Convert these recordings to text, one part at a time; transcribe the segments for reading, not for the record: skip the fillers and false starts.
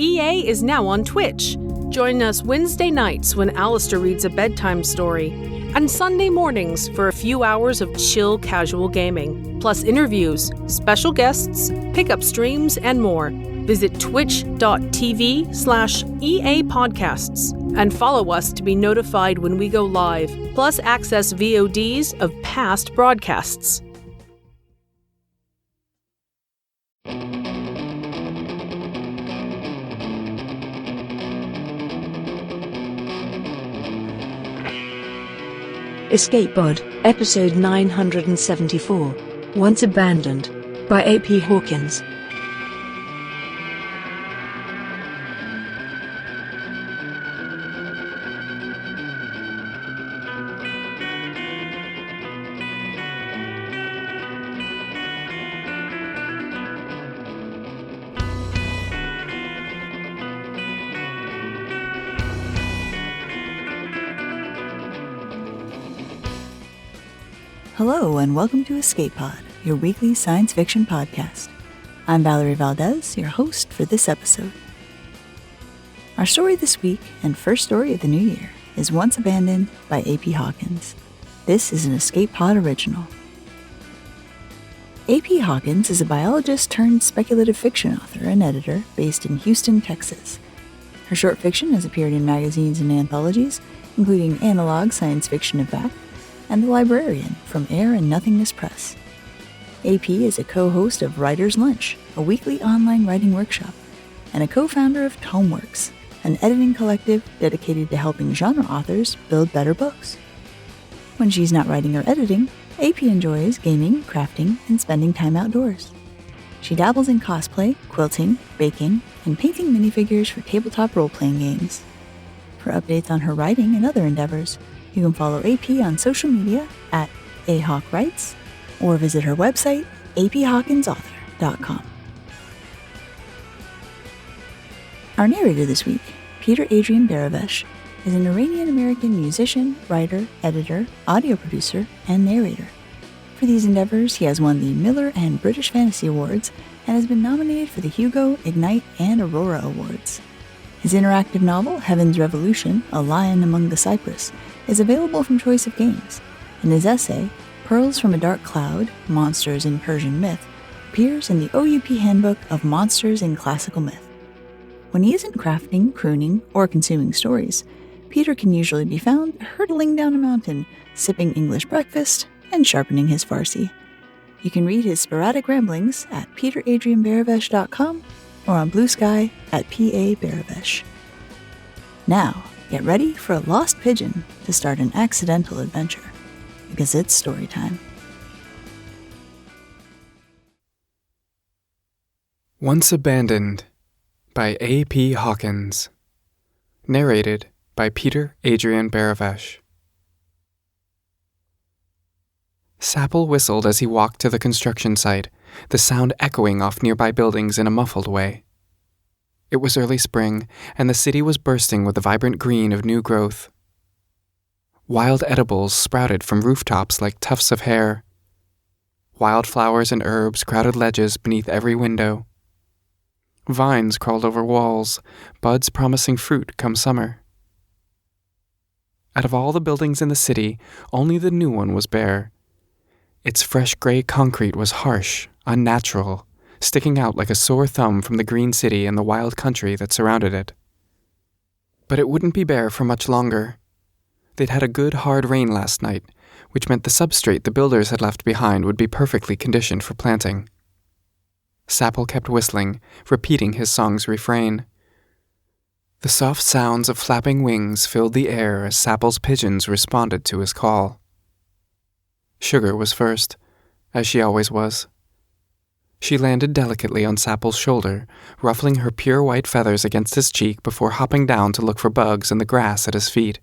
EA is now on Twitch. Join us Wednesday nights when Alistair reads a bedtime story, and Sunday mornings for a few hours of chill casual gaming, plus interviews, special guests, pickup streams, and more. Visit twitch.tv/EA Podcasts and follow us to be notified when we go live, plus access VODs of past broadcasts. Escape Pod, Episode 974, Once Abandoned, by A.P. Hawkins. Hello and welcome to Escape Pod, your weekly science fiction podcast. I'm Valerie Valdez, your host for this episode. Our story this week, and first story of the new year, is Once Abandoned by A.P. Hawkins. This is an Escape Pod original. A.P. Hawkins is a biologist turned speculative fiction author and editor based in Houston, Texas. Her short fiction has appeared in magazines and anthologies, including Analog Science Fiction and Fact, and The Librarian from Air and Nothingness Press. AP is a co-host of Writer's Lunch, a weekly online writing workshop, and a co-founder of Tomeworks, an editing collective dedicated to helping genre authors build better books. When she's not writing or editing, AP enjoys gaming, crafting, and spending time outdoors. She dabbles in cosplay, quilting, baking, and painting minifigures for tabletop role-playing games. For updates on her writing and other endeavors, you can follow AP on social media at ahawkwrites or visit her website, aphawkinsauthor.com. Our narrator this week, Peter Adrian Baravesh, is an Iranian-American musician, writer, editor, audio producer, and narrator. For these endeavors, he has won the Miller and British Fantasy Awards and has been nominated for the Hugo, Ignite, and Aurora Awards. His interactive novel, Heaven's Revolution, A Lion Among the Cypress, is available from Choice of Games, and his essay, Pearls from a Dark Cloud, Monsters in Persian Myth, appears in the OUP Handbook of Monsters in Classical Myth. When he isn't crafting, crooning, or consuming stories, Peter can usually be found hurtling down a mountain, sipping English breakfast, and sharpening his Farsi. You can read his sporadic ramblings at peteradrianbaravesh.com or on Blue Sky at PA Baravesh. Now, get ready for a lost pigeon to start an accidental adventure, because it's story time. Once Abandoned by A.P. Hawkins. Narrated by Peter Adrian Baravesh. Sapple whistled as he walked to the construction site, the sound echoing off nearby buildings in a muffled way. It was early spring, and the city was bursting with the vibrant green of new growth. Wild edibles sprouted from rooftops like tufts of hair. Wildflowers and herbs crowded ledges beneath every window. Vines crawled over walls, buds promising fruit come summer. Out of all the buildings in the city, only the new one was bare. Its fresh gray concrete was harsh, unnatural, sticking out like a sore thumb from the green city and the wild country that surrounded it. But it wouldn't be bare for much longer. They'd had a good hard rain last night, which meant the substrate the builders had left behind would be perfectly conditioned for planting. Sapple kept whistling, repeating his song's refrain. The soft sounds of flapping wings filled the air as Sapple's pigeons responded to his call. Sugar was first, as she always was. She landed delicately on Sapple's shoulder, ruffling her pure white feathers against his cheek before hopping down to look for bugs in the grass at his feet.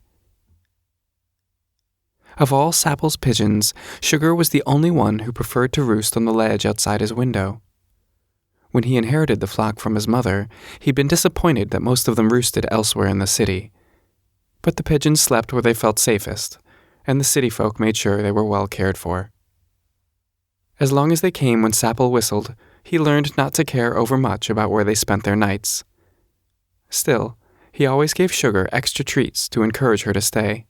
Of all Sapple's pigeons, Sugar was the only one who preferred to roost on the ledge outside his window. When he inherited the flock from his mother, he'd been disappointed that most of them roosted elsewhere in the city. But the pigeons slept where they felt safest, and the city folk made sure they were well cared for. As long as they came when Sapple whistled, he learned not to care overmuch about where they spent their nights. Still, he always gave Sugar extra treats to encourage her to stay.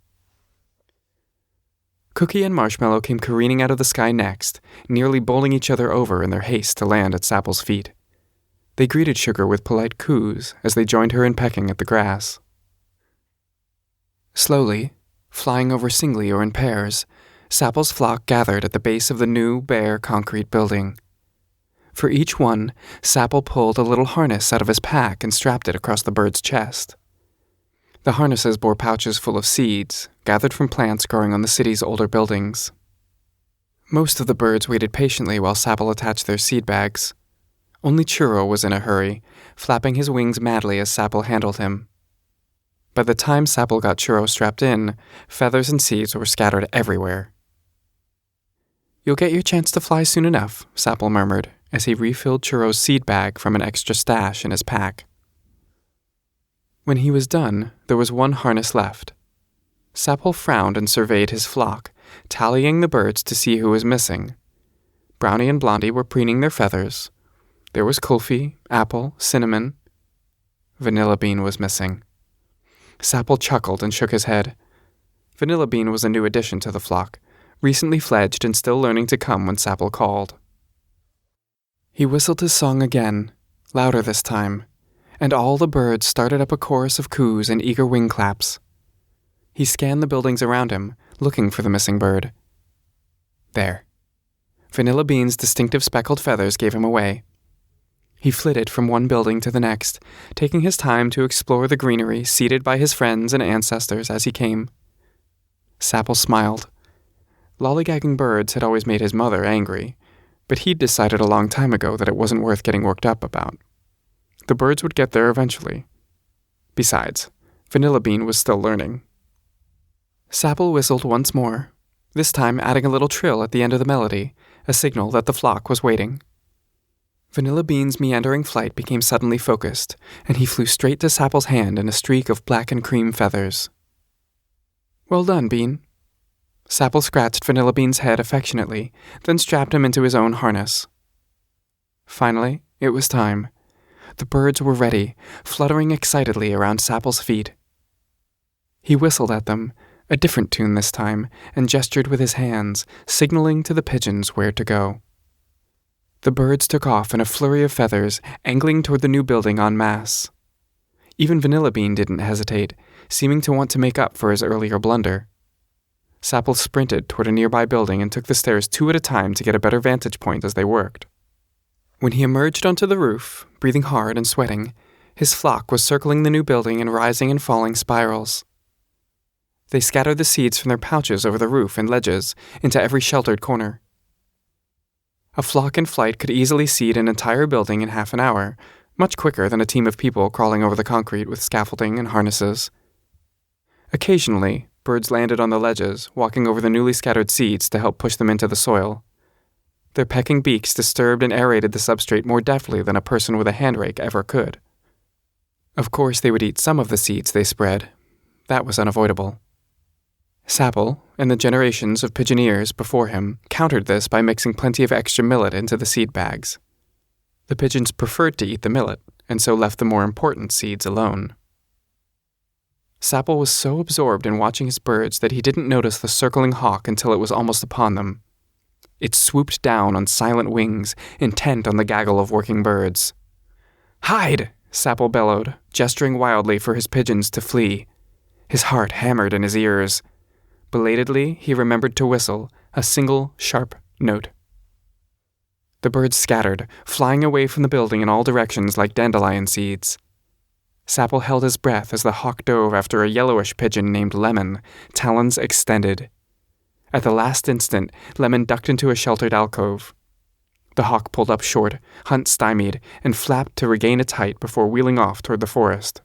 Cookie and Marshmallow came careening out of the sky next, nearly bowling each other over in their haste to land at Sapple's feet. They greeted Sugar with polite coos as they joined her in pecking at the grass. Slowly, flying over singly or in pairs, Sapple's flock gathered at the base of the new, bare concrete building. For each one, Sapple pulled a little harness out of his pack and strapped it across the bird's chest. The harnesses bore pouches full of seeds, gathered from plants growing on the city's older buildings. Most of the birds waited patiently while Sapple attached their seed bags. Only Churro was in a hurry, flapping his wings madly as Sapple handled him. By the time Sapple got Churro strapped in, feathers and seeds were scattered everywhere. "You'll get your chance to fly soon enough," Sapple murmured, as he refilled Churro's seed bag from an extra stash in his pack. When he was done, there was one harness left. Sapple frowned and surveyed his flock, tallying the birds to see who was missing. Brownie and Blondie were preening their feathers. There was Kulfi, Apple, Cinnamon. Vanilla Bean was missing. Sapple chuckled and shook his head. Vanilla Bean was a new addition to the flock, recently fledged and still learning to come when Sapple called. He whistled his song again, louder this time, and all the birds started up a chorus of coos and eager wing claps. He scanned the buildings around him, looking for the missing bird. There. Vanilla Bean's distinctive speckled feathers gave him away. He flitted from one building to the next, taking his time to explore the greenery seeded by his friends and ancestors as he came. Sapple smiled. Lollygagging birds had always made his mother angry, but he'd decided a long time ago that it wasn't worth getting worked up about. The birds would get there eventually. Besides, Vanilla Bean was still learning. Sapple whistled once more, this time adding a little trill at the end of the melody, a signal that the flock was waiting. Vanilla Bean's meandering flight became suddenly focused, and he flew straight to Sapple's hand in a streak of black and cream feathers. "Well done, Bean." Sapple scratched Vanilla Bean's head affectionately, then strapped him into his own harness. Finally, it was time. The birds were ready, fluttering excitedly around Sapple's feet. He whistled at them, a different tune this time, and gestured with his hands, signaling to the pigeons where to go. The birds took off in a flurry of feathers, angling toward the new building en masse. Even Vanilla Bean didn't hesitate, seeming to want to make up for his earlier blunder. Sapple sprinted toward a nearby building and took the stairs 2 at a time to get a better vantage point as they worked. When he emerged onto the roof, breathing hard and sweating, his flock was circling the new building in rising and falling spirals. They scattered the seeds from their pouches over the roof and ledges into every sheltered corner. A flock in flight could easily seed an entire building in half an hour, much quicker than a team of people crawling over the concrete with scaffolding and harnesses. Occasionally, birds landed on the ledges, walking over the newly scattered seeds to help push them into the soil. Their pecking beaks disturbed and aerated the substrate more deftly than a person with a hand-rake ever could. Of course, they would eat some of the seeds they spread. That was unavoidable. Sapple, and the generations of pigeoneers before him, countered this by mixing plenty of extra millet into the seed bags. The pigeons preferred to eat the millet, and so left the more important seeds alone. Sapple was so absorbed in watching his birds that he didn't notice the circling hawk until it was almost upon them. It swooped down on silent wings, intent on the gaggle of working birds. "Hide!" Sapple bellowed, gesturing wildly for his pigeons to flee. His heart hammered in his ears. Belatedly, he remembered to whistle, a single, sharp note. The birds scattered, flying away from the building in all directions like dandelion seeds. Sapple held his breath as the hawk dove after a yellowish pigeon named Lemon, talons extended. At the last instant, Lemon ducked into a sheltered alcove. The hawk pulled up short, hunt stymied, and flapped to regain its height before wheeling off toward the forest.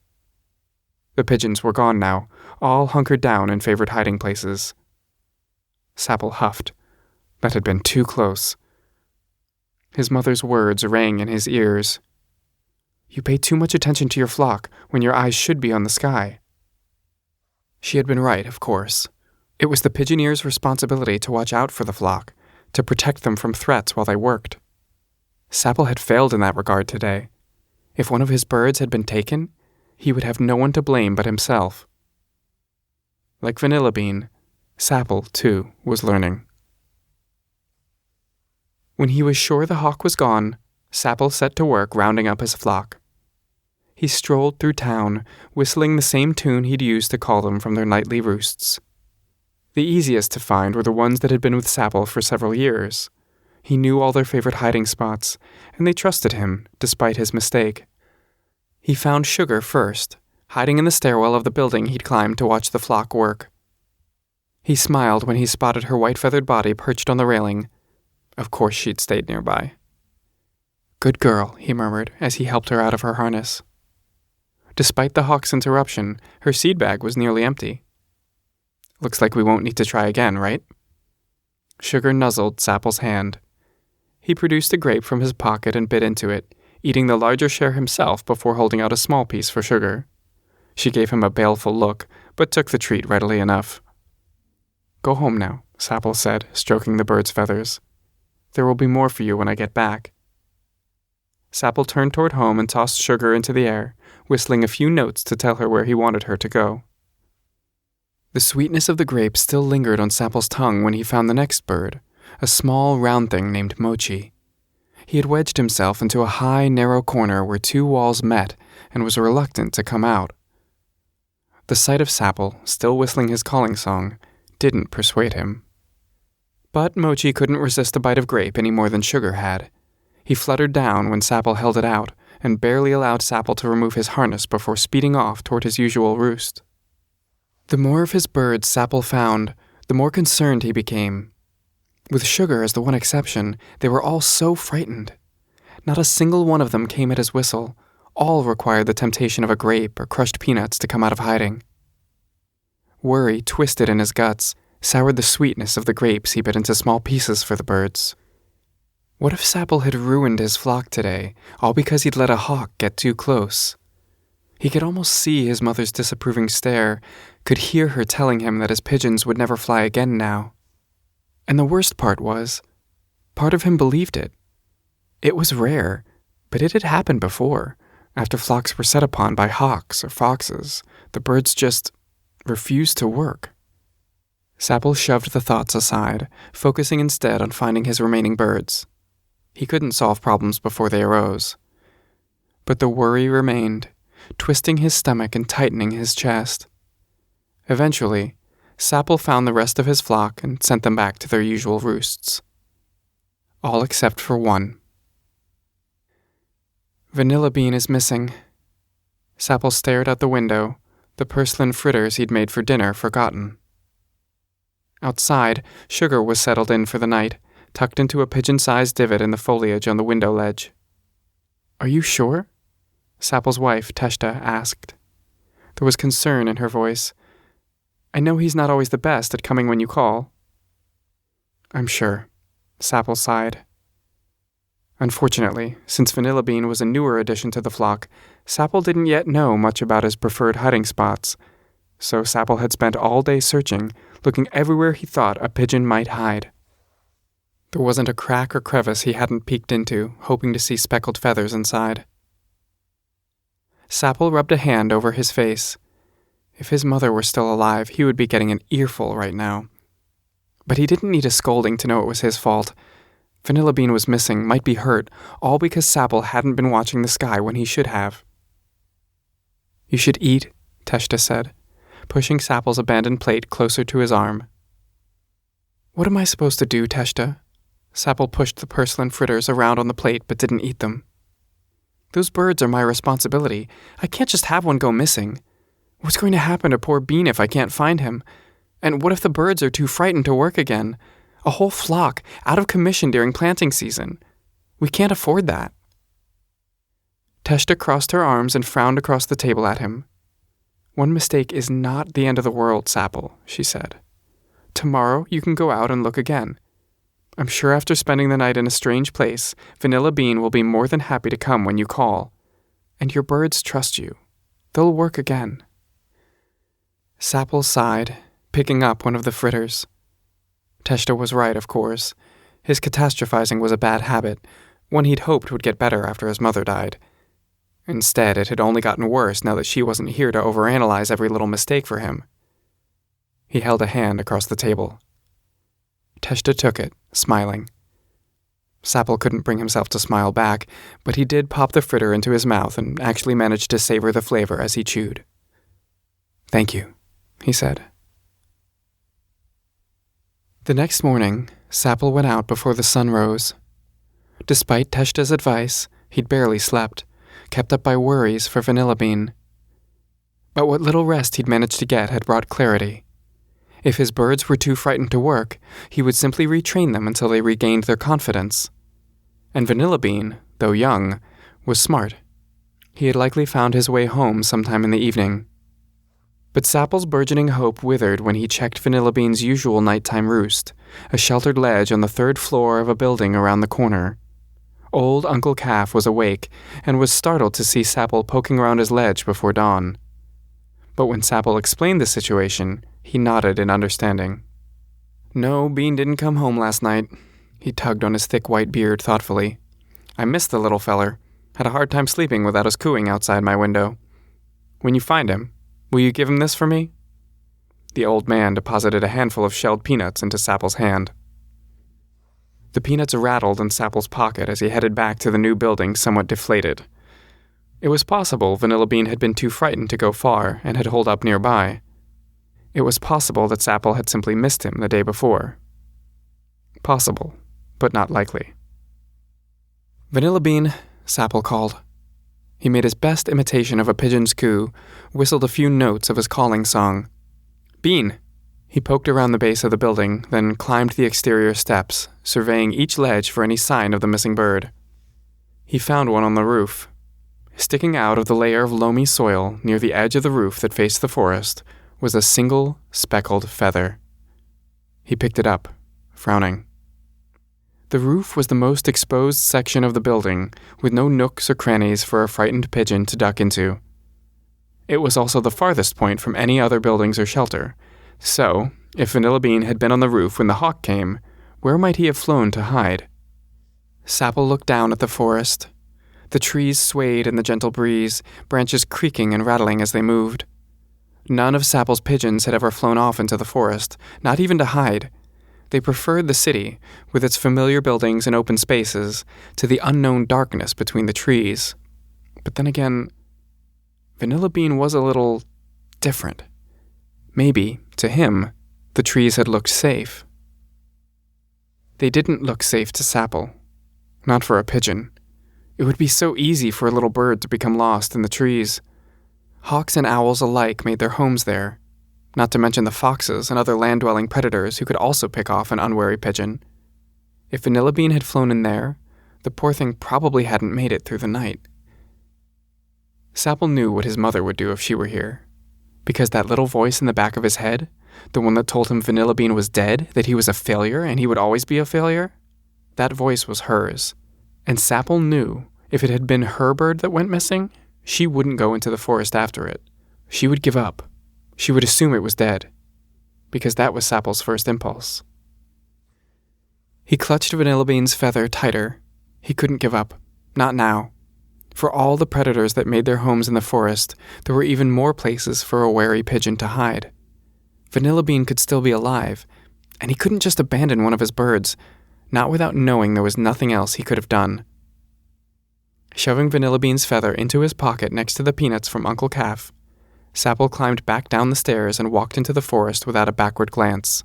The pigeons were gone now, all hunkered down in favored hiding places. Sapple huffed. That had been too close. His mother's words rang in his ears. "You pay too much attention to your flock when your eyes should be on the sky." She had been right, of course. It was the pigeoneers' responsibility to watch out for the flock, to protect them from threats while they worked. Sapple had failed in that regard today. If one of his birds had been taken, he would have no one to blame but himself. Like Vanilla Bean, Sapple, too, was learning. When he was sure the hawk was gone, Sapple set to work rounding up his flock. He strolled through town, whistling the same tune he'd used to call them from their nightly roosts. The easiest to find were the ones that had been with Sapple for several years. He knew all their favorite hiding spots, and they trusted him, despite his mistake. He found Sugar first, hiding in the stairwell of the building he'd climbed to watch the flock work. He smiled when he spotted her white-feathered body perched on the railing. Of course she'd stayed nearby. "Good girl," he murmured as he helped her out of her harness. Despite the hawk's interruption, her seed bag was nearly empty. "Looks like we won't need to try again, right?" Sugar nuzzled Sapple's hand. He produced a grape from his pocket and bit into it, eating the larger share himself before holding out a small piece for Sugar. She gave him a baleful look, but took the treat readily enough. "Go home now," Sapple said, stroking the bird's feathers. "There will be more for you when I get back." Sapple turned toward home and tossed Sugar into the air, whistling a few notes to tell her where he wanted her to go. The sweetness of the grape still lingered on Sapple's tongue when he found the next bird, a small, round thing named Mochi. He had wedged himself into a high, narrow corner where two walls met and was reluctant to come out. The sight of Sapple, still whistling his calling song, didn't persuade him. But Mochi couldn't resist a bite of grape any more than Sugar had. He fluttered down when Sapple held it out and barely allowed Sapple to remove his harness before speeding off toward his usual roost. The more of his birds Sapple found, the more concerned he became. With Sugar as the one exception, they were all so frightened. Not a single one of them came at his whistle. All required the temptation of a grape or crushed peanuts to come out of hiding. Worry twisted in his guts, soured the sweetness of the grapes he bit into small pieces for the birds. What if Sapple had ruined his flock today, all because he'd let a hawk get too close? He could almost see his mother's disapproving stare, could hear her telling him that his pigeons would never fly again now. And the worst part was, part of him believed it. It was rare, but it had happened before. After flocks were set upon by hawks or foxes, the birds just refused to work. Sapple shoved the thoughts aside, focusing instead on finding his remaining birds. He couldn't solve problems before they arose. But the worry remained, twisting his stomach and tightening his chest. Eventually, Sapple found the rest of his flock and sent them back to their usual roosts. All except for one. Vanilla Bean is missing. Sapple stared out the window, the purslane fritters he'd made for dinner forgotten. Outside, Sugar was settled in for the night, tucked into a pigeon-sized divot in the foliage on the window ledge. "Are you sure?" Sapple's wife, Teshta, asked. There was concern in her voice. "I know he's not always the best at coming when you call." "I'm sure," Sapple sighed. Unfortunately, since Vanilla Bean was a newer addition to the flock, Sapple didn't yet know much about his preferred hiding spots, so Sapple had spent all day searching, looking everywhere he thought a pigeon might hide. There wasn't a crack or crevice he hadn't peeked into, hoping to see speckled feathers inside. Sapple rubbed a hand over his face. If his mother were still alive, he would be getting an earful right now. But he didn't need a scolding to know it was his fault. Vanilla Bean was missing, might be hurt, all because Sapple hadn't been watching the sky when he should have. "You should eat," Teshta said, pushing Sapple's abandoned plate closer to his arm. "What am I supposed to do, Teshta?" Sapple pushed the purslane fritters around on the plate but didn't eat them. "Those birds are my responsibility. I can't just have one go missing. What's going to happen to poor Bean if I can't find him? And what if the birds are too frightened to work again? A whole flock, out of commission during planting season. We can't afford that." Teshta crossed her arms and frowned across the table at him. "One mistake is not the end of the world, Sapple," she said. "Tomorrow you can go out and look again. I'm sure after spending the night in a strange place, Vanilla Bean will be more than happy to come when you call. And your birds trust you. They'll work again." Sapple sighed, picking up one of the fritters. Teshta was right, of course. His catastrophizing was a bad habit, one he'd hoped would get better after his mother died. Instead, it had only gotten worse now that she wasn't here to overanalyze every little mistake for him. He held a hand across the table. Teshta took it, smiling. Sapple couldn't bring himself to smile back, but he did pop the fritter into his mouth and actually managed to savor the flavor as he chewed. "Thank you," he said. The next morning, Sapple went out before the sun rose. Despite Teshta's advice, he'd barely slept, kept up by worries for Vanilla Bean. But what little rest he'd managed to get had brought clarity. If his birds were too frightened to work, he would simply retrain them until they regained their confidence. And Vanilla Bean, though young, was smart. He had likely found his way home sometime in the evening. But Sapple's burgeoning hope withered when he checked Vanilla Bean's usual nighttime roost, a sheltered ledge on the 3rd floor of a building around the corner. Old Uncle Calf was awake and was startled to see Sapple poking around his ledge before dawn. But when Sapple explained the situation, he nodded in understanding. "No, Bean didn't come home last night." He tugged on his thick white beard thoughtfully. "I missed the little feller. Had a hard time sleeping without us cooing outside my window. When you find him, will you give him this for me?" The old man deposited a handful of shelled peanuts into Sapple's hand. The peanuts rattled in Sapple's pocket as he headed back to the new building somewhat deflated. It was possible Vanilla Bean had been too frightened to go far and had holed up nearby. It was possible that Sapple had simply missed him the day before. Possible, but not likely. "Vanilla Bean," Sapple called. He made his best imitation of a pigeon's coo, whistled a few notes of his calling song. "Bean!" He poked around the base of the building, then climbed the exterior steps, surveying each ledge for any sign of the missing bird. He found one on the roof. Sticking out of the layer of loamy soil near the edge of the roof that faced the forest was a single speckled feather. He picked it up, frowning. The roof was the most exposed section of the building, with no nooks or crannies for a frightened pigeon to duck into. It was also the farthest point from any other buildings or shelter, so if Vanilla Bean had been on the roof when the hawk came, where might he have flown to hide? Sapple looked down at the forest. The trees swayed in the gentle breeze, branches creaking and rattling as they moved. None of Sapple's pigeons had ever flown off into the forest, not even to hide. They preferred the city, with its familiar buildings and open spaces, to the unknown darkness between the trees. But then again, Vanilla Bean was a little different. Maybe, to him, the trees had looked safe. They didn't look safe to Sapple. Not for a pigeon. It would be so easy for a little bird to become lost in the trees. Hawks and owls alike made their homes there, not to mention the foxes and other land-dwelling predators who could also pick off an unwary pigeon. If Vanilla Bean had flown in there, the poor thing probably hadn't made it through the night. Sapple knew what his mother would do if she were here, because that little voice in the back of his head, the one that told him Vanilla Bean was dead, that he was a failure and he would always be a failure, that voice was hers. And Sapple knew if it had been her bird that went missing, she wouldn't go into the forest after it. She would give up. She would assume it was dead, because that was Sapple's first impulse. He clutched Vanilla Bean's feather tighter. He couldn't give up. Not now. For all the predators that made their homes in the forest, there were even more places for a wary pigeon to hide. Vanilla Bean could still be alive, and he couldn't just abandon one of his birds, not without knowing there was nothing else he could have done. Shoving Vanilla Bean's feather into his pocket next to the peanuts from Uncle Calf, Sapple climbed back down the stairs and walked into the forest without a backward glance.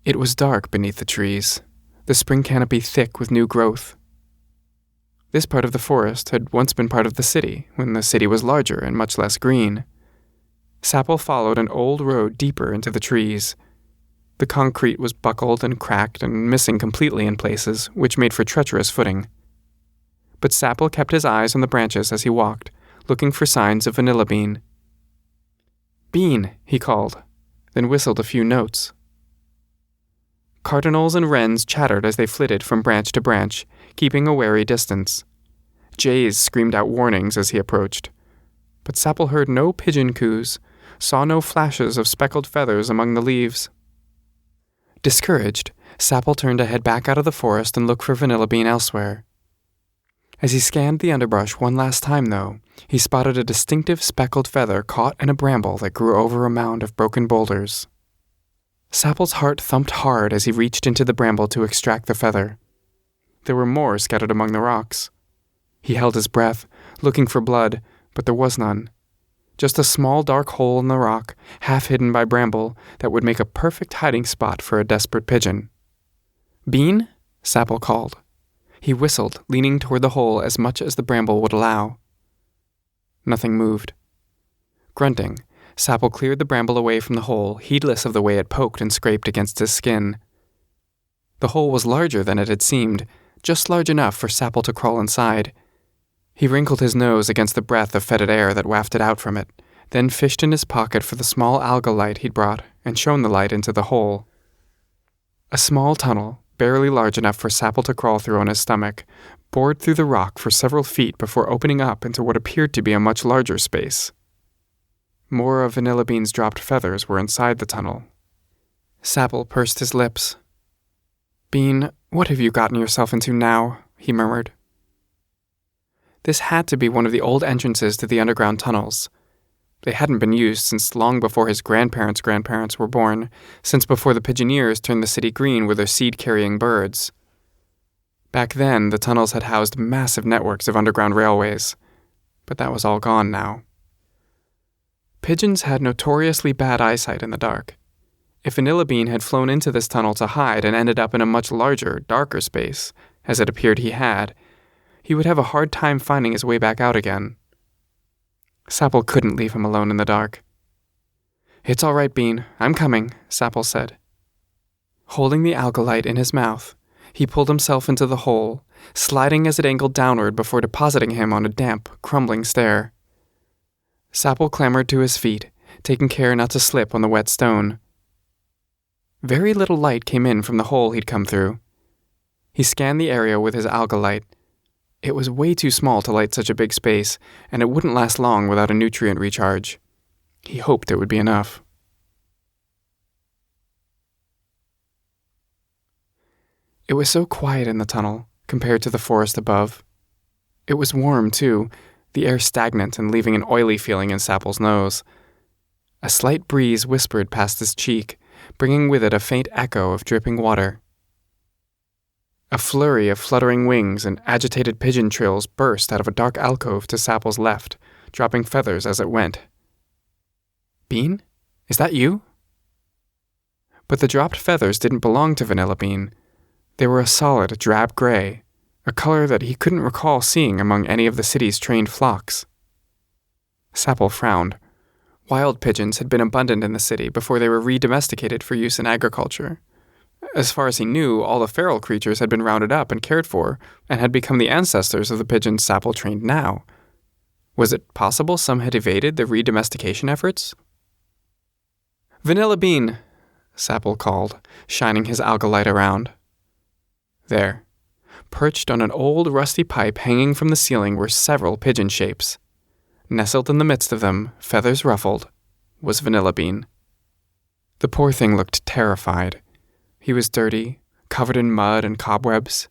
It was dark beneath the trees, the spring canopy thick with new growth. This part of the forest had once been part of the city, when the city was larger and much less green. Sapple followed an old road deeper into the trees. The concrete was buckled and cracked and missing completely in places, which made for treacherous footing. But Sapple kept his eyes on the branches as he walked, looking for signs of Vanilla Bean. "Bean," he called, then whistled a few notes. Cardinals and wrens chattered as they flitted from branch to branch, keeping a wary distance. Jays screamed out warnings as he approached. But Sapple heard no pigeon coos, saw no flashes of speckled feathers among the leaves. Discouraged, Sapple turned to head back out of the forest and look for Vanilla Bean elsewhere. As he scanned the underbrush one last time, though, he spotted a distinctive speckled feather caught in a bramble that grew over a mound of broken boulders. Sapple's heart thumped hard as he reached into the bramble to extract the feather. There were more scattered among the rocks. He held his breath, looking for blood, but there was none. Just a small dark hole in the rock, half hidden by bramble, that would make a perfect hiding spot for a desperate pigeon. "Bean?" Sapple called. He whistled, leaning toward the hole as much as the bramble would allow. Nothing moved. Grunting, Sapple cleared the bramble away from the hole, heedless of the way it poked and scraped against his skin. The hole was larger than it had seemed, just large enough for Sapple to crawl inside. He wrinkled his nose against the breath of fetid air that wafted out from it, then fished in his pocket for the small alga light he'd brought and shone the light into the hole. A small tunnel, barely large enough for Sapple to crawl through on his stomach, bored through the rock for several feet before opening up into what appeared to be a much larger space. More of Vanilla Bean's dropped feathers were inside the tunnel. Sapple pursed his lips. "Bean, what have you gotten yourself into now?" he murmured. This had to be one of the old entrances to the underground tunnels. They hadn't been used since long before his grandparents' grandparents were born, since before the pigeoneers turned the city green with their seed-carrying birds. Back then, the tunnels had housed massive networks of underground railways, but that was all gone now. Pigeons had notoriously bad eyesight in the dark. If Vanilla Bean had flown into this tunnel to hide and ended up in a much larger, darker space, as it appeared he had, he would have a hard time finding his way back out again. Sapple couldn't leave him alone in the dark. "It's all right, Bean. I'm coming," Sapple said. Holding the alga light in his mouth, he pulled himself into the hole, sliding as it angled downward before depositing him on a damp, crumbling stair. Sapple clambered to his feet, taking care not to slip on the wet stone. Very little light came in from the hole he'd come through. He scanned the area with his alga light. It was way too small to light such a big space, and it wouldn't last long without a nutrient recharge. He hoped it would be enough. It was so quiet in the tunnel, compared to the forest above. It was warm, too, the air stagnant and leaving an oily feeling in Sapple's nose. A slight breeze whispered past his cheek, bringing with it a faint echo of dripping water. A flurry of fluttering wings and agitated pigeon trills burst out of a dark alcove to Sapple's left, dropping feathers as it went. "Bean? Is that you?" But the dropped feathers didn't belong to Vanilla Bean. They were a solid drab gray, a color that he couldn't recall seeing among any of the city's trained flocks. Sapple frowned. Wild pigeons had been abundant in the city before they were re-domesticated for use in agriculture. As far as he knew, all the feral creatures had been rounded up and cared for, and had become the ancestors of the pigeons Sapple trained now. Was it possible some had evaded the re-domestication efforts? "Vanilla Bean," Sapple called, shining his alga light around. There, perched on an old rusty pipe hanging from the ceiling were several pigeon shapes. Nestled in the midst of them, feathers ruffled, was Vanilla Bean. The poor thing looked terrified. He was dirty, covered in mud and cobwebs.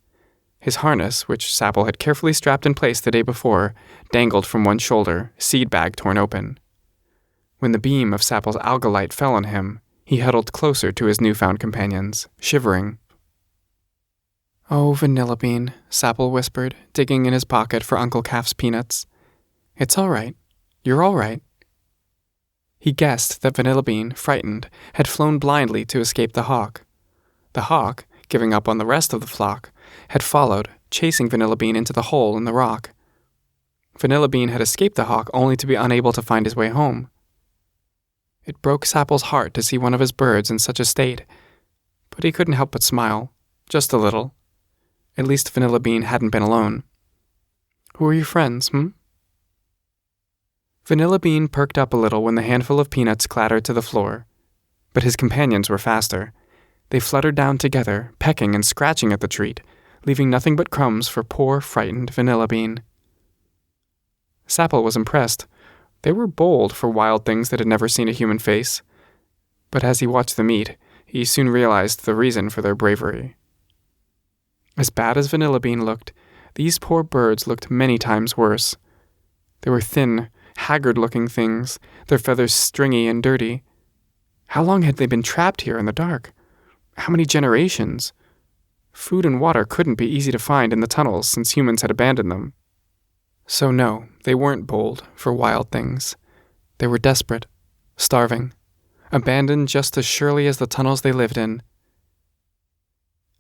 His harness, which Sapple had carefully strapped in place the day before, dangled from one shoulder, seed bag torn open. When the beam of Sapple's alga light fell on him, he huddled closer to his newfound companions, shivering. "Oh, Vanilla Bean," Sapple whispered, digging in his pocket for Uncle Calf's peanuts. "It's all right. You're all right." He guessed that Vanilla Bean, frightened, had flown blindly to escape the hawk. The hawk, giving up on the rest of the flock, had followed, chasing Vanilla Bean into the hole in the rock. Vanilla Bean had escaped the hawk only to be unable to find his way home. It broke Sapple's heart to see one of his birds in such a state, but he couldn't help but smile, just a little. At least Vanilla Bean hadn't been alone. "Who are your friends, Vanilla Bean perked up a little when the handful of peanuts clattered to the floor, but his companions were faster. They fluttered down together, pecking and scratching at the treat, leaving nothing but crumbs for poor, frightened Vanilla Bean. Sapple was impressed. They were bold for wild things that had never seen a human face. But as he watched them eat, he soon realized the reason for their bravery. As bad as Vanilla Bean looked, These poor birds looked many times worse. They were thin, haggard-looking things, their feathers stringy and dirty. How long had they been trapped here in the dark? How many generations? Food and water couldn't be easy to find in the tunnels since humans had abandoned them. So no, they weren't bold for wild things. They were desperate, starving, abandoned just as surely as the tunnels they lived in.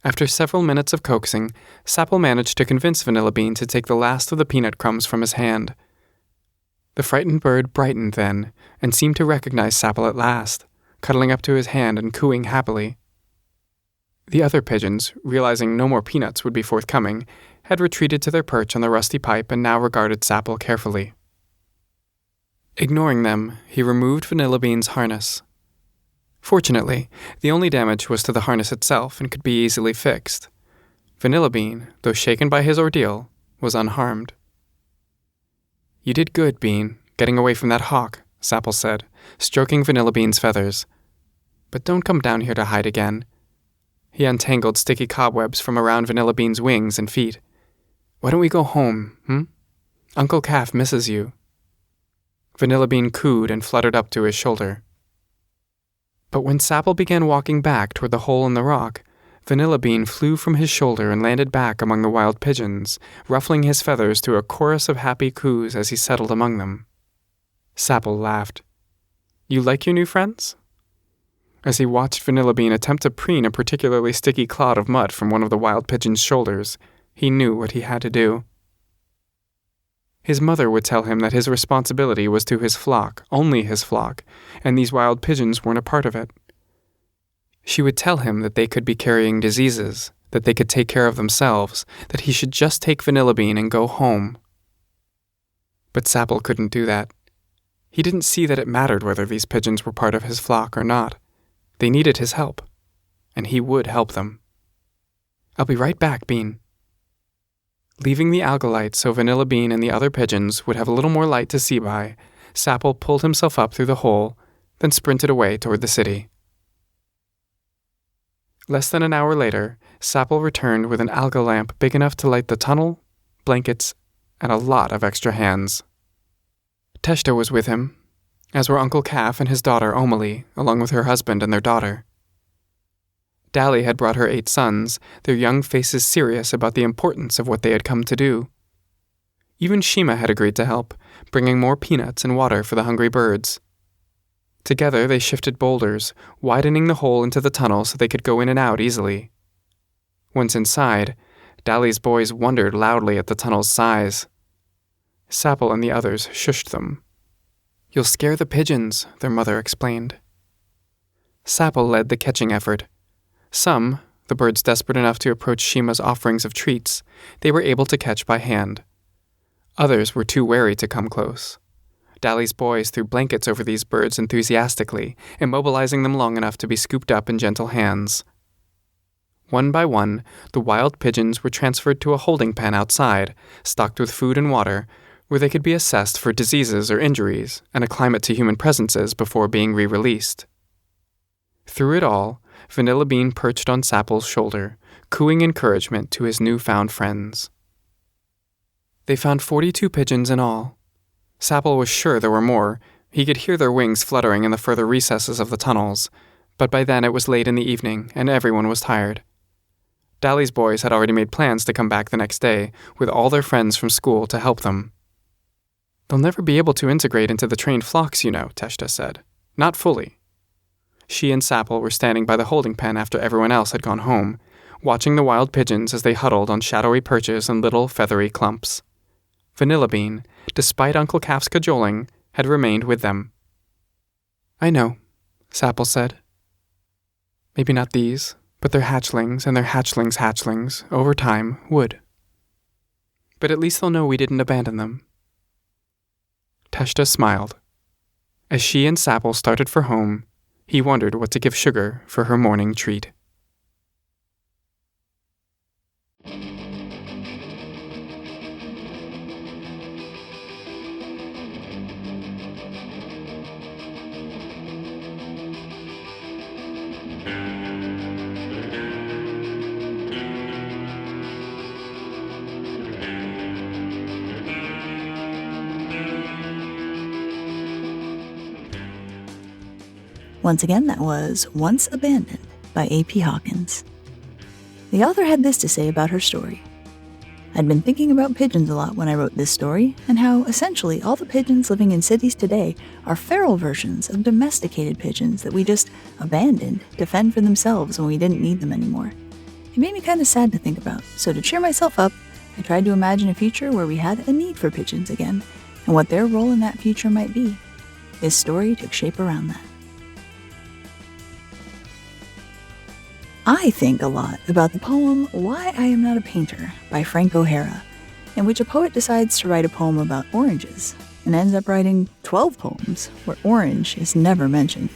After several minutes of coaxing, Sapple managed to convince Vanilla Bean to take the last of the peanut crumbs from his hand. The frightened bird brightened then, and seemed to recognize Sapple at last, cuddling up to his hand and cooing happily. The other pigeons, realizing no more peanuts would be forthcoming, had retreated to their perch on the rusty pipe and now regarded Sapple carefully. Ignoring them, he removed Vanilla Bean's harness. Fortunately, the only damage was to the harness itself and could be easily fixed. Vanilla Bean, though shaken by his ordeal, was unharmed. "You did good, Bean, getting away from that hawk," Sapple said, stroking Vanilla Bean's feathers. "But don't come down here to hide again." He untangled sticky cobwebs from around Vanilla Bean's wings and feet. "Why don't we go home, Uncle Calf misses you." Vanilla Bean cooed and fluttered up to his shoulder. But when Sapple began walking back toward the hole in the rock, Vanilla Bean flew from his shoulder and landed back among the wild pigeons, ruffling his feathers to a chorus of happy coos as he settled among them. Sapple laughed. "You like your new friends?" As he watched Vanilla Bean attempt to preen a particularly sticky clod of mud from one of the wild pigeon's shoulders, he knew what he had to do. His mother would tell him that his responsibility was to his flock, only his flock, and these wild pigeons weren't a part of it. She would tell him that they could be carrying diseases, that they could take care of themselves, that he should just take Vanilla Bean and go home. But Sapple couldn't do that. He didn't see that it mattered whether these pigeons were part of his flock or not. They needed his help, and he would help them. "I'll be right back, Bean." Leaving the algalite so Vanilla Bean and the other pigeons would have a little more light to see by, Sapple pulled himself up through the hole, then sprinted away toward the city. Less than an hour later, Sapple returned with an alga lamp big enough to light the tunnel, blankets, and a lot of extra hands. Teshta was with him, as were Uncle Calf and his daughter Omalee, along with her husband and their daughter. Dally had brought her 8 sons, their young faces serious about the importance of what they had come to do. Even Shima had agreed to help, bringing more peanuts and water for the hungry birds. Together they shifted boulders, widening the hole into the tunnel so they could go in and out easily. Once inside, Dally's boys wondered loudly at the tunnel's size. Sapple and the others shushed them. "You'll scare the pigeons," their mother explained. Sapple led the catching effort. Some, the birds desperate enough to approach Shima's offerings of treats, they were able to catch by hand. Others were too wary to come close. Dally's boys threw blankets over these birds enthusiastically, immobilizing them long enough to be scooped up in gentle hands. One by one, the wild pigeons were transferred to a holding pen outside, stocked with food and water, where they could be assessed for diseases or injuries and acclimate to human presences before being re-released. Through it all, Vanilla Bean perched on Sapple's shoulder, cooing encouragement to his newfound friends. They found 42 pigeons in all. Sapple was sure there were more. He could hear their wings fluttering in the further recesses of the tunnels, but by then it was late in the evening and everyone was tired. Dally's boys had already made plans to come back the next day, with all their friends from school to help them. "They'll never be able to integrate into the trained flocks, you know," Teshta said. "Not fully." She and Sapple were standing by the holding pen after everyone else had gone home, watching the wild pigeons as they huddled on shadowy perches in little feathery clumps. Vanilla Bean, despite Uncle Calf's cajoling, had remained with them. "I know," Sapple said. "Maybe not these, but their hatchlings and their hatchlings, over time, would. But at least they'll know we didn't abandon them." Teshta smiled. As she and Sapple started for home, he wondered what to give Sugar for her morning treat. Once again, that was Once Abandoned by A.P. Hawkins. The author had this to say about her story. I'd been thinking about pigeons a lot when I wrote this story, and how essentially all the pigeons living in cities today are feral versions of domesticated pigeons that we just abandoned to fend for themselves when we didn't need them anymore. It made me kind of sad to think about, so to cheer myself up, I tried to imagine a future where we had a need for pigeons again, and what their role in that future might be. This story took shape around that. I think a lot about the poem Why I Am Not a Painter by Frank O'Hara, in which a poet decides to write a poem about oranges, and ends up writing 12 poems where orange is never mentioned.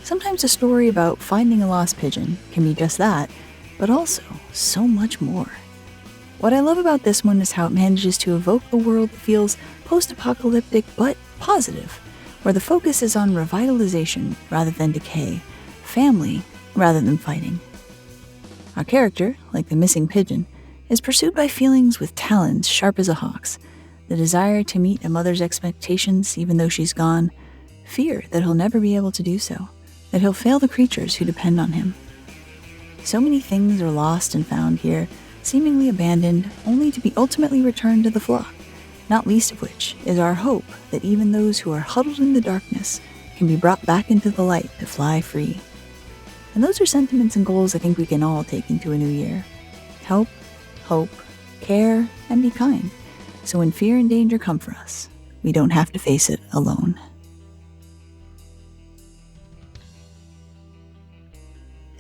Sometimes a story about finding a lost pigeon can be just that, but also so much more. What I love about this one is how it manages to evoke a world that feels post-apocalyptic but positive, where the focus is on revitalization rather than decay, family rather than fighting. Our character, like the missing pigeon, is pursued by feelings with talons sharp as a hawk's, the desire to meet a mother's expectations even though she's gone, fear that he'll never be able to do so, that he'll fail the creatures who depend on him. So many things are lost and found here, seemingly abandoned, only to be ultimately returned to the flock, not least of which is our hope that even those who are huddled in the darkness can be brought back into the light to fly free. And those are sentiments and goals I think we can all take into a new year. Help, hope, care, and be kind, so when fear and danger come for us, we don't have to face it alone.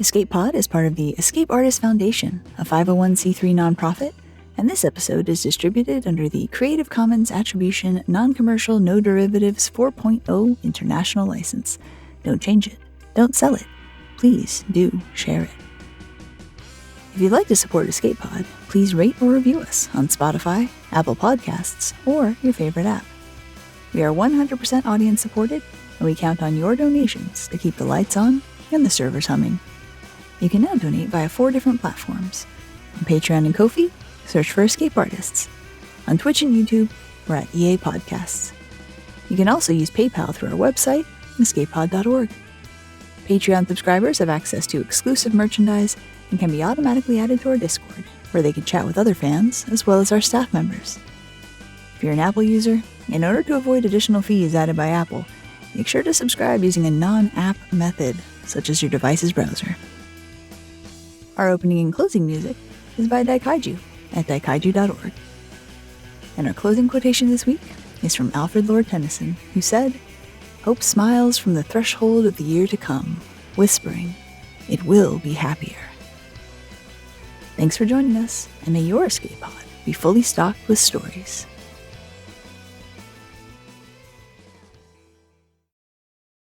Escape Pod is part of the Escape Artists Foundation, a 501c3 nonprofit, and this episode is distributed under the Creative Commons Attribution Non-Commercial No Derivatives 4.0 International License. Don't change it. Don't sell it. Please do share it. If you'd like to support Escape Pod, please rate or review us on Spotify, Apple Podcasts, or your favorite app. We are 100% audience supported, and we count on your donations to keep the lights on and the servers humming. You can now donate via 4 different platforms. On Patreon and Ko-fi, search for Escape Artists. On Twitch and YouTube, we're at EA Podcasts. You can also use PayPal through our website, escapepod.org. Patreon subscribers have access to exclusive merchandise and can be automatically added to our Discord, where they can chat with other fans as well as our staff members. If you're an Apple user, in order to avoid additional fees added by Apple, make sure to subscribe using a non-app method, such as your device's browser. Our opening and closing music is by Daikaiju at daikaiju.org. And our closing quotation this week is from Alfred Lord Tennyson, who said, "Hope smiles from the threshold of the year to come, whispering, it will be happier." Thanks for joining us, and may your escape pod be fully stocked with stories.